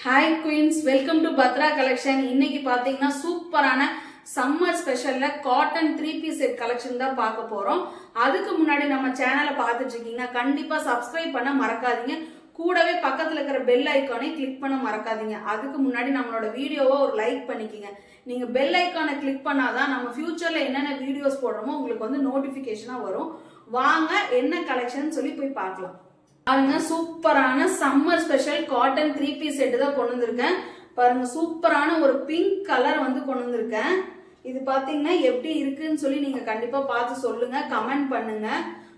Hi queens, welcome to Bhadra collection. இன்னைக்கு பாத்தீங்கன்னா சூப்பரான சம்மர் ஸ்பெஷல்ல காட்டன் 3 பீஸ் செட் கலெக்ஷன் தான் பார்க்க போறோம். அதுக்கு முன்னாடி நம்ம சேனலை பார்த்துட்டு இருக்கீங்கன்னா கண்டிப்பா சப்ஸ்கிரைப் பண்ண மறக்காதீங்க. கூடவே பக்கத்துல இருக்கிற பெல் ஐக்கானை கிளிக் பண்ண மறக்காதீங்க. அதுக்கு முன்னாடி நம்மளோட வீடியோவை ஒரு லைக் பண்ணிக்கங்க. நீங்க பெல் ஐக்கானை கிளிக் பண்ணாதான் நம்ம ஃபியூச்சர்ல என்னென்ன வீடியோஸ் போடுறோமோ உங்களுக்கு வந்து நோட்டிபிகேஷனா வரும். வாங்க என்ன கலெக்ஷன் சொல்லி போய் பார்க்கலாம். பாருங்க, சூப்பரான summer special cotton 3 piece set தான் கொண்டு வந்திருக்கேன். பாருங்க, சூப்பரான ஒரு பிங்க் கலர் வந்து கொண்டு வந்திருக்கேன். இது பாத்தீங்கன்னா எப்படி இருக்குன்னு சொல்லி நீங்க கண்டிப்பா பார்த்து சொல்லுங்க, கமெண்ட் பண்ணுங்க.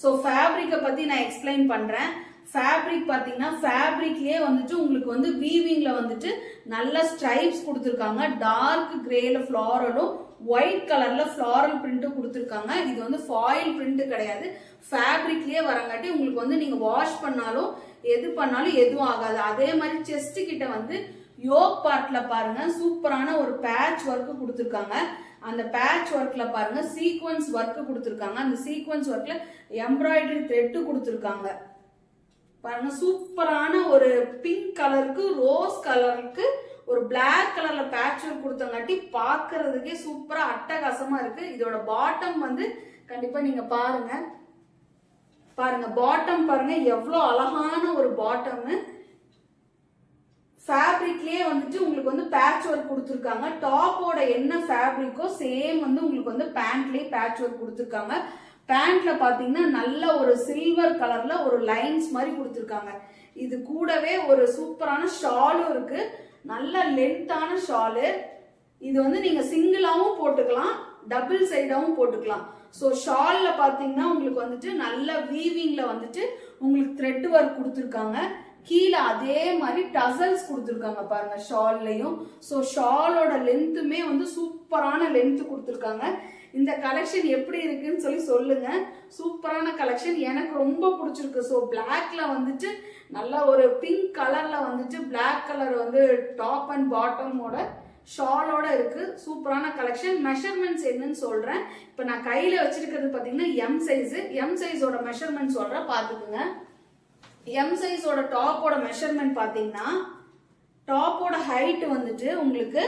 ஸோ ஃபேப்ரிக்கை பத்தி நான் எக்ஸ்பிளைன் பண்றேன். ஃபேப்ரிக் பாத்தீங்கன்னா ஃபேப்ரிக்லயே வந்துட்டு உங்களுக்கு வந்து வீவிங்ல வந்துட்டு நல்ல ஸ்ட்ரைப்ஸ் கொடுத்துருக்காங்க. டார்க் கிரேல ஃபிளாரலும் ஒயிட் கலர்ல ஃபிளாரல் பிரிண்ட்டும் கொடுத்துருக்காங்க. இது வந்து ஃபாயில் பிரிண்ட் கிடையாது, ஃபேப்ரிக்லயே வரங்காட்டி உங்களுக்கு வந்து நீங்க வாஷ் பண்ணாலும் எது பண்ணாலும் எதுவும் ஆகாது. அதே மாதிரி செஸ்ட் கிட்ட வந்து யோக் பார்ட்ல பாருங்க சூப்பரான ஒரு பேட்ச் ஒர்க் கொடுத்துருக்காங்க. அந்த பேட்ச் ஒர்க்ல பாருங்க சீக்வன்ஸ் ஒர்க் கொடுத்துருக்காங்க. அந்த சீக்வன்ஸ் ஒர்க்ல எம்ப்ராய்டரி த்ரெட் கொடுத்துருக்காங்க. பாருங்க, சூப்பரான ஒரு பிங்க் கலருக்கு ரோஸ் கலருக்கு ஒரு பிளாக் கலர்ல பேட்ச் ஒர்க் கொடுத்தங்காட்டி பாக்குறதுக்கே சூப்பரா அட்டகாசமா இருக்கு. இதோட பாட்டம் வந்து கண்டிப்பா நீங்க பாருங்க. பாருங்க பாட்டம் பாருங்க எவ்வளவு அழகான ஒரு பாட்டம். ஃபேப்ரிக்லயே வந்துட்டு உங்களுக்கு வந்து பேட்ச் ஒர்க் கொடுத்துருக்காங்க. டாப்போட என்ன ஃபேப்ரிக்கோ சேம் வந்து உங்களுக்கு வந்து பேண்ட்லயே பேட்ச் ஒர்க் கொடுத்துருக்காங்க. பேண்ட்ல பாத்தீங்கன்னா நல்ல ஒரு சில்வர் கலர்ல ஒரு லைன்ஸ் மாதிரி கொடுத்துருக்காங்க. இது கூடவே ஒரு சூப்பரான ஷாலும் இருக்கு, நல்ல லென்த்தான ஷாலு. இது வந்து நீங்க சிங்கிளாவும் போட்டுக்கலாம், டபுள் சைடாவும் போட்டுக்கலாம். ஸோ ஷால்ல பாத்தீங்கன்னா உங்களுக்கு வந்துட்டு நல்ல வீவிங்ல வந்துட்டு உங்களுக்கு த்ரெட் ஒர்க் கொடுத்துருக்காங்க. கீழே அதே மாதிரி டசல்ஸ் கொடுத்துருக்காங்க பாருங்க ஷால்லையும். ஸோ ஷாலோட லென்த்துமே வந்து சூப்பரான லென்த் கொடுத்துருக்காங்க. இந்த கலெக்ஷன் எப்படி இருக்குன்னு சொல்லி சொல்லுங்க. சூப்பரான கலெக்ஷன், எனக்கு ரொம்ப பிடிச்சிருக்கு. ஸோ பிளாக்ல வந்துட்டு நல்ல ஒரு பிங்க் கலர்ல வந்துட்டு பிளாக் கலர் வந்து டாப் அண்ட் பாட்டமோட ஷாலோட இருக்கு. சூப்பரான கலெக்ஷன். மெஷர்மெண்ட்ஸ் என்னன்னு சொல்றேன். இப்ப நான் கையில வச்சிருக்கிறது பாத்தீங்கன்னா எம் சைஸ். எம் சைஸோட மெஷர்மெண்ட் சொல்றேன், பாத்துக்குங்க. எம் சைஸோட டாப்போட மெஷர்மெண்ட் பாத்தீங்கன்னா டாப்போட ஹைட் வந்துட்டு உங்களுக்கு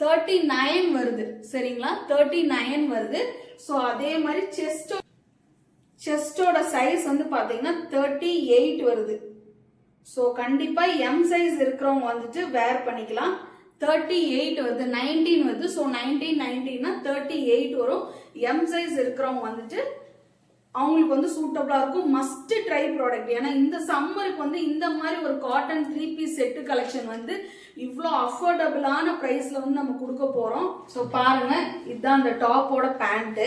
39 வருது, சரிங்களா? 39 வருது. ஸோ அதே மாதிரி செஸ்டோட சைஸ் வந்து பாத்தீங்கன்னா 38 வருது. ஸோ கண்டிப்பா எம் சைஸ் இருக்கிறவங்க வந்துட்டு வேர் பண்ணிக்கலாம். 38 வருது, 19 வருது. ஸோ 19 38 வரும். எம் சைஸ் இருக்கிறவங்க வந்துட்டு அவங்களுக்கு வந்து சூட்டபிளா இருக்கும். Must try product. ஏன்னா இந்த சம்மருக்கு வந்து இந்த மாதிரி ஒரு காட்டன் 3 பீஸ் செட்டு கலெக்ஷன் வந்து இவ்வளோ அஃபோர்டபுளான பிரைஸ்ல வந்து நம்ம கொடுக்க போறோம். ஸோ பாருங்க, இதுதான் அந்த டாப்போட பேண்ட்.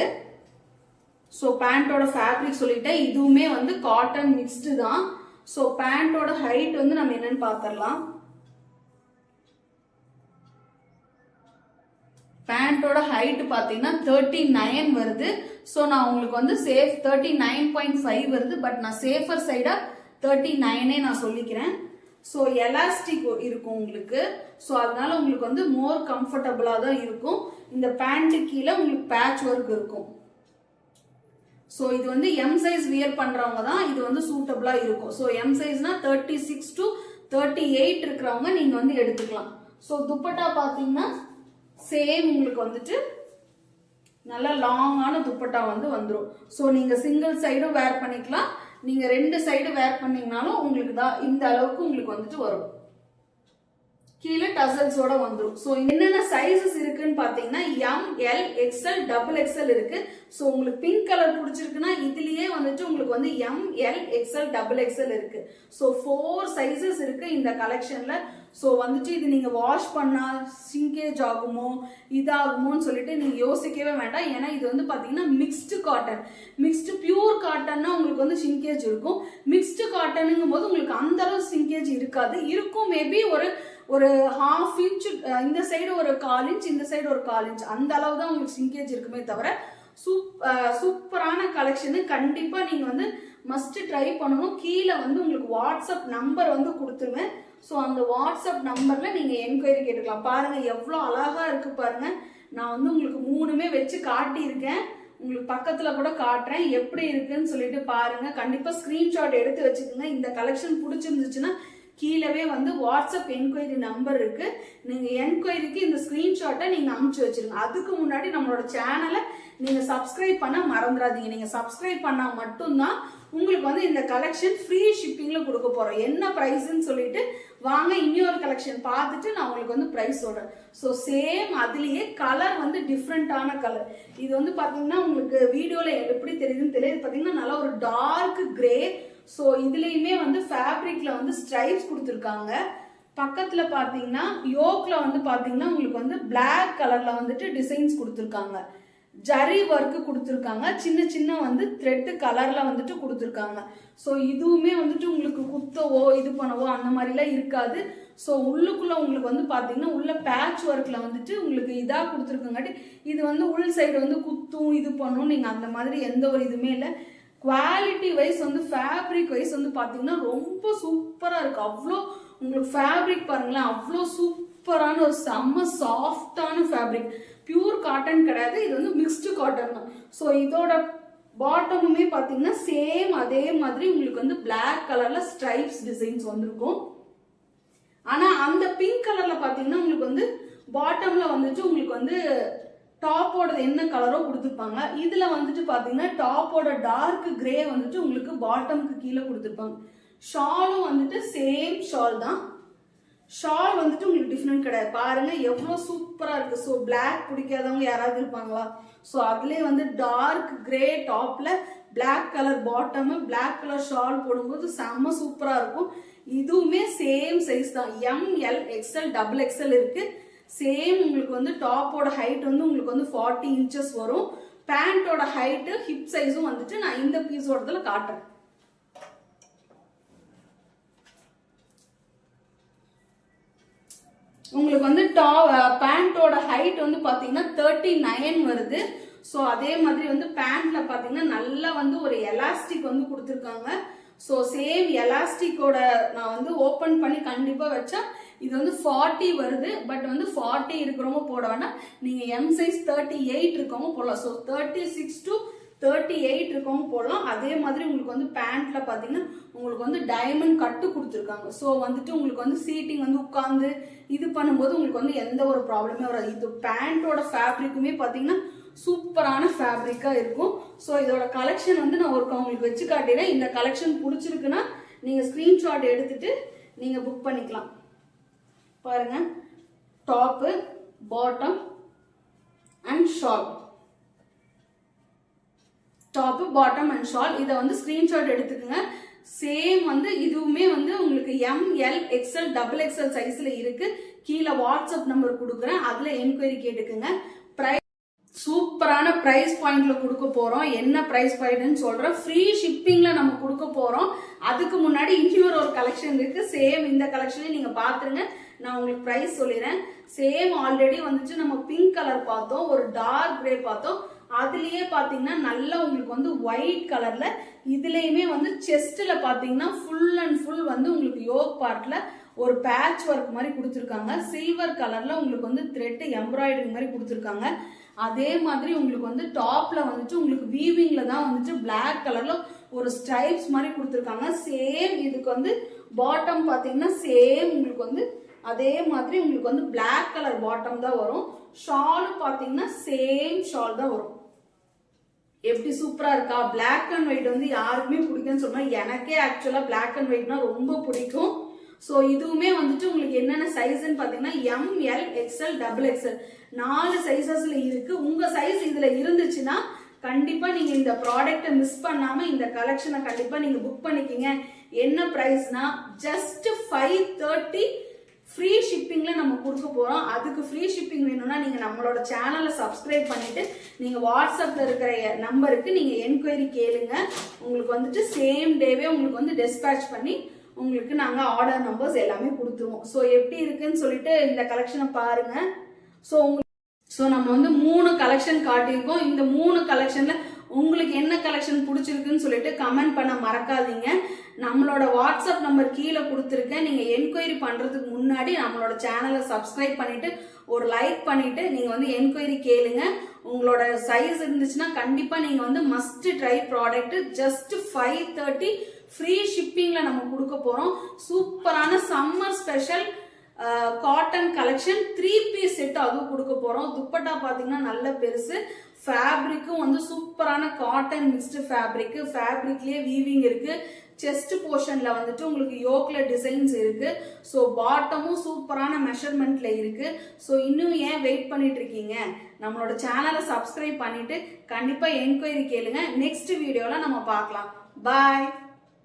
ஸோ பேண்டோட ஃபேப்ரிக் சொல்லிட்டேன், இதுவுமே வந்து காட்டன் மிக்ஸ்டு தான். ஸோ பேண்டோட ஹைட் வந்து நம்ம என்னன்னு பாத்திரலாம். பேண்டோட ஹைட் பாத்தீங்கன்னா 39 வருது. ஸோ நான் உங்களுக்கு வந்து சேஃப் 39.5 வருது. பட் நான் சேஃபர் சைடா 39 நான் சொல்லிக்கிறேன். ஸோ எலாஸ்டிக் இருக்கும் உங்களுக்கு. ஸோ அதனால உங்களுக்கு வந்து மோர் கம்ஃபர்டபுளா தான் இருக்கும். இந்த பேண்ட் கீழே உங்களுக்கு பேட்ச் ஒர்க் இருக்கும். ஸோ இது வந்து எம் சைஸ் வியர் பண்றவங்க தான் இது வந்து சூட்டபிளா இருக்கும். ஸோ எம் சைஸ்னா 36 to 38 இருக்கிறவங்க நீங்க வந்து எடுத்துக்கலாம். ஸோ துப்பட்டா பாத்தீங்கன்னா சேம் உங்களுக்கு வந்துட்டு நல்ல லாங்கான துப்பட்டா வந்து வந்துடும். ஸோ நீங்க சிங்கிள் சைடும் வேர் பண்ணிக்கலாம், நீங்க 2 சைடு வேர் பண்ணீங்கனாலும் உங்களுக்கு தான் இந்த அளவுக்கு உங்களுக்கு வந்துட்டு வரும். கீழே டசல்ஸோட வந்துடும். ஸோ என்னென்ன சைசஸ் இருக்குன்னு பாத்தீங்கன்னா M, L, XL, double XL இருக்கு. ஸோ உங்களுக்கு பிங்க் கலர் பிடிச்சிருக்குன்னா இதுலயே வந்துட்டு உங்களுக்கு வந்து M, L, XL, double XL இருக்கு. ஸோ 4 சைசஸ் இருக்கு இந்த கலெக்ஷன்ல. ஸோ வந்துட்டு இது நீங்க வாஷ் பண்ணா சிங்கேஜ் ஆகுமோ இதாகுமோன்னு சொல்லிட்டு நீங்க யோசிக்கவே வேண்டாம். ஏன்னா இது வந்து பாத்தீங்கன்னா மிக்ஸ்டு காட்டன். மிக்ஸ்டு பியூர் காட்டன்னா உங்களுக்கு வந்து சிங்கேஜ் இருக்கும். மிக்ஸ்டு காட்டனுங்கும் போது உங்களுக்கு அந்த அளவு சிங்கேஜ் இருக்காது. இருக்கும் மேபி ஒரு ½ இன்ச் இந்த சைடு ஒரு 1/4 இன்ச், இந்த சைடு ஒரு 1/4 இன்ச், அந்த அளவு தான் உங்களுக்கு சிங்கேஜ் இருக்குமே தவிர சூப்பரான கலெக்ஷனு. கண்டிப்பா நீங்க வந்து மஸ்ட் ட்ரை பண்ணணும். கீழே வந்து உங்களுக்கு வாட்ஸ்அப் நம்பர் வந்து கொடுத்துருவேன். ஸோ அந்த வாட்ஸ்அப் நம்பர்ல நீங்க என்கொயரி கேட்டுக்கலாம். பாருங்க எவ்வளோ அழகா இருக்கு பாருங்க. நான் வந்து உங்களுக்கு 3மே வச்சு காட்டியிருக்கேன். உங்களுக்கு பக்கத்துல கூட காட்டுறேன் எப்படி இருக்குன்னு சொல்லிட்டு பாருங்க. கண்டிப்பா ஸ்கிரீன்ஷாட் எடுத்து வச்சுக்கோங்க. இந்த கலெக்ஷன் பிடிச்சிருந்துச்சுன்னா கீழவே வந்து வாட்ஸ்அப் என்கொயரி நம்பர் இருக்கு. நீங்க என்கொயரிக்கு இந்த ஸ்கிரீன்ஷாட்டை நீங்க அனுப்பிச்சு வச்சிருங்க. அதுக்கு முன்னாடி நம்மளோட சேனலை நீங்க சப்ஸ்கிரைப் பண்ண மறந்துடாதீங்க. நீங்க சப்ஸ்கிரைப் பண்ணா மட்டும்தான் உங்களுக்கு வந்து இந்த கலெக்ஷன் ஃப்ரீ ஷிப்பிங்ல கொடுக்க போறோம். என்ன பிரைஸ்ன்னு சொல்லிட்டு வாங்க இன்னொரு கலெக்ஷன் பார்த்துட்டு நான் உங்களுக்கு வந்து பிரைஸ் சொல்றேன். ஸோ சேம் அதுலயே கலர் வந்து டிஃப்ரெண்டான கலர். இது வந்து பாத்தீங்கன்னா உங்களுக்கு வீடியோல எப்படி தெரியுதுன்னு தெரியாது. பாத்தீங்கன்னா நல்லா ஒரு டார்க் கிரே. ஸோ இதுலயுமே வந்து ஃபேப்ரிக்ல வந்து ஸ்ட்ரைப்ஸ் கொடுத்துருக்காங்க. பக்கத்துல பாத்தீங்கன்னா யோக்ல வந்து பாத்தீங்கன்னா உங்களுக்கு வந்து பிளாக் கலர்ல வந்துட்டு டிசைன்ஸ் கொடுத்துருக்காங்க. ஜரி ஒர்க்கு கொடுத்துருக்காங்க. சின்ன சின்ன வந்து த்ரெட் கலர்ல வந்துட்டு கொடுத்துருக்காங்க. ஸோ இதுவுமே வந்துட்டு உங்களுக்கு குத்தவோ இது பண்ணவோ அந்த மாதிரிலாம் இருக்காது. ஸோ உள்ளுக்குள்ள உங்களுக்கு வந்து பாத்தீங்கன்னா உள்ள பேட்ச் ஒர்க்ல வந்துட்டு உங்களுக்கு இதா கொடுத்துருக்கங்காட்டி இது வந்து உள் சைடு வந்து குத்தும் இது பண்ணும். நீங்க அந்த மாதிரி எந்த ஒரு இதுவுமே இல்லை. குவாலிட்டி வைஸ் வந்து ஃபேப்ரிக் வைஸ் வந்து பாத்தீங்கன்னா ரொம்ப சூப்பரா இருக்கு. அவ்வளோ உங்களுக்கு ஃபேப்ரிக் பாருங்களேன், அவ்வளோ சூப்பரான ஒரு செம்ம சாஃப்டான ஃபேப்ரிக். பியூர் காட்டன் கிடையாது, இது வந்து மிக்ஸ்டு காட்டன் தான். ஸோ இதோட பாட்டமுமே பாத்தீங்கன்னா சேம் அதே மாதிரி உங்களுக்கு வந்து பிளாக் கலர்ல ஸ்ட்ரைப்ஸ் டிசைன்ஸ் வந்திருக்கும். ஆனா அந்த பிங்க் கலர்ல பாத்தீங்கன்னா உங்களுக்கு வந்து பாட்டம்ல வந்துட்டு உங்களுக்கு வந்து டாப்போட என்ன கலரோ கொடுத்துருப்பாங்க. இதுல வந்துட்டு பாத்தீங்கன்னா டாப்போட டார்க் கிரே வந்துட்டு உங்களுக்கு பாட்டம்க்கு கீழே கொடுத்துருப்பாங்க. ஷாலும் வந்துட்டு சேம் ஷால் தான். ஷால் வந்துட்டு உங்களுக்கு டிஃப்ரெண்ட் கிடையாது. பாருங்க எவ்வளவு சூப்பரா இருக்கு. ஸோ பிளாக் பிடிக்காதவங்க யாராவது இருப்பாங்களா? ஸோ அதுலேயே வந்து டார்க் கிரே டாப்ல black colour bottom black colour shawl போடும்போது செம்ம சூப்பரா இருக்கும். இதுவுமே சேம் சைஸ் தான். ML XL XXL இருக்கு. சேம் உங்களுக்கு வந்து டாப்போட ஹைட் வந்து உங்களுக்கு வந்து 40 inches வரும். பேண்டோட ஹைட் ஹிப் சைஸும் வந்துட்டு நான் இந்த பீஸோடதுல காட்டுறேன். உங்களுக்கு வந்து பேண்டோட ஹைட் வந்து பாத்தீங்கன்னா 39 வருது. ஸோ அதே மாதிரி வந்து பேண்ட்ல பாத்தீங்கன்னா நல்லா வந்து ஒரு எலாஸ்டிக் வந்து கொடுத்துருக்காங்க. ஸோ சேம் எலாஸ்டிக்கோட நான் வந்து ஓபன் பண்ணி கண்டிப்பா வச்சா இது வந்து 40 வருது. பட் வந்து 40 இருக்கிறவங்க போட வேண்டாம். நீங்க M சைஸ் 38 இருக்கவங்க போடலாம். ஸோ 36 to 38 இருக்கவங்க போடலாம். அதே மாதிரி உங்களுக்கு வந்து பேண்ட்ல பாத்தீங்கன்னா உங்களுக்கு வந்து டைமண்ட் கட்டு கொடுத்துருக்காங்க. ஸோ வந்துட்டு உங்களுக்கு வந்து சீட்டிங் வந்து உட்கார்ந்து இது பண்ணும்போது உங்களுக்கு வந்து எந்த ஒரு ப்ராப்ளமே வராது. இது பேண்டோட ஃபேப்ரிக்குமே பாத்தீங்கன்னா சூப்பரான ஃபேப்ரிக்கா இருக்கும். ஸோ இதோட கலெக்ஷன் வந்து நான் உங்களுக்கு வச்சு காட்டினேன். இந்த கலெக்ஷன் பிடிச்சிருக்குன்னா நீங்க ஸ்கிரீன்ஷாட் எடுத்துட்டு நீங்க புக் பண்ணிக்கலாம். பாருங்க top bottom and shawl. Top bottom and shawl இதை வந்து ஸ்கிரீன்ஷாட் எடுத்துக்கோங்க. சேம் வந்து இதுவுமே வந்து உங்களுக்கு ML XL XXL சைஸ்ல இருக்கு. கீழே வாட்ஸ்அப் நம்பர் கொடுக்குறேன், அதுல என்கொயரி கேட்டுக்குங்க. சூப்பரான பிரைஸ் பாயிண்ட்ல கொடுக்க போறோம். என்ன பிரைஸ் பாயிண்ட்னு சொல்றேன். ஃப்ரீ ஷிப்பிங்ல நம்ம கொடுக்க போறோம். அதுக்கு முன்னாடி இன்னொரு ஒரு கலெக்ஷன் இருக்கு. சேம் இந்த கலெக்ஷனையும் நீங்க பாத்துருங்க. நான் உங்களுக்கு பிரைஸ் சொல்லிடுறேன். சேம் ஆல்ரெடி வந்துட்டு நம்ம பிங்க் கலர் பார்த்தோம், ஒரு டார்க் கிரே பார்த்தோம். அதுலயே பாத்தீங்கன்னா நல்லா உங்களுக்கு வந்து ஒயிட் கலர்ல இதுலயுமே வந்து செஸ்ட்ல பாத்தீங்கன்னா ஃபுல் அண்ட் ஃபுல் வந்து உங்களுக்கு யோக் பார்ட்ல ஒரு பேட்ச் ஒர்க் மாதிரி கொடுத்துருக்காங்க. சில்வர் கலர்ல உங்களுக்கு வந்து த்ரெட் எம்ப்ராய்டரி மாதிரி கொடுத்துருக்காங்க. அதே மாதிரி உங்களுக்கு வந்து டாப்ல வந்துட்டு உங்களுக்கு வீவிங்ல தான் வந்துட்டு பிளாக் கலர்ல ஒரு ஸ்ட்ரைப்ஸ் மாதிரி கொடுத்துருக்காங்க. சேம் இதுக்கு வந்து பாட்டம் பாத்தீங்கன்னா சேம் உங்களுக்கு வந்து அதே மாதிரி உங்களுக்கு வந்து பிளாக் கலர் பாட்டம் தான் வரும். ஷால் பாத்தீங்கன்னா சேம் ஷால் தான் வரும். எப்படி சூப்பரா இருக்கா? பிளாக் அண்ட் ஒயிட் வந்து யாருக்குமே பிடிக்கும்னு சொன்னா எனக்கே ஆக்சுவலா பிளாக் அண்ட் ஒயிட்னா ரொம்ப பிடிக்கும். ஸோ இதுவுமே வந்துட்டு உங்களுக்கு என்னென்ன சைஸ்ன்னு பாத்தீங்கன்னா ML XL XXL 4 சைசஸ்ல இருக்கு. உங்க சைஸ் இதுல இருந்துச்சுன்னா கண்டிப்பா நீங்க இந்த ப்ராடக்ட்டை மிஸ் பண்ணாம இந்த கலெக்ஷனை கண்டிப்பா நீங்க புக் பண்ணிக்கீங்க. என்ன பிரைஸ்னா ஜஸ்ட் 530 ஃப்ரீ ஷிப்பிங்ல நம்ம கொடுக்க போறோம். அதுக்கு ஃப்ரீ ஷிப்பிங் வேணும்னா நீங்க நம்மளோட சேனலை சப்ஸ்கிரைப் பண்ணிட்டு நீங்க வாட்ஸ்அப்ல இருக்கிற நம்பருக்கு நீங்க என்கொயரி கேளுங்க. உங்களுக்கு வந்துட்டு சேம் டேவே உங்களுக்கு வந்து டிஸ்பேட்ச் பண்ணி உங்களுக்கு நாங்க ஆர்டர் நம்பர்ஸ் எல்லாமே கொடுத்துருவோம். ஸோ எப்படி இருக்குன்னு சொல்லிட்டு இந்த கலெக்ஷனை பாருங்க. ஸோ நம்ம வந்து 3 கலெக்ஷன் காட்டியிருக்கோம். இந்த 3 கலெக்ஷன்ல உங்களுக்கு என்ன கலெக்ஷன் பிடிச்சிருக்குன்னு சொல்லிட்டு கமெண்ட் பண்ண மறக்காதீங்க. நம்மளோட வாட்ஸ்அப் நம்பர் கீழே கொடுத்துருக்கேன். நீங்க என்கொயரி பண்றதுக்கு முன்னாடி நம்மளோட சேனலை சப்ஸ்கிரைப் பண்ணிட்டு ஒரு லைக் பண்ணிட்டு நீங்க வந்து என்கொயரி கேளுங்க. உங்களோட சைஸ் இருந்துச்சுன்னா கண்டிப்பா நீங்க வந்து must try product. Just 530 free ஷிப்பிங்ல நம்ம கொடுக்க போறோம். சூப்பரான summer special cotton collection 3 piece set அதுவும் கொடுக்க போறோம். துப்பட்டா பாத்தீங்கன்னா நல்ல பெருசு, ஃபேப்ரிக்கும் வந்து சூப்பரான காட்டன் மிக்ஸ்டு ஃபேப்ரிக், ஃபேப்ரிக்லயே வீவிங் இருக்கு. செஸ்ட் போர்ஷன்ல வந்துட்டு உங்களுக்கு யோக்ல டிசைன்ஸ் இருக்கு. ஸோ பாட்டமும் சூப்பரான மெஷர்மெண்ட்ல இருக்கு. ஸோ இன்னும் ஏன் வெயிட் பண்ணிட்டு இருக்கீங்க? நம்மளோட சேனலை சப்ஸ்கிரைப் பண்ணிட்டு கண்டிப்பா என்கொயரி கேளுங்க. நெக்ஸ்ட் வீடியோல நம்ம பார்க்கலாம். பாய்.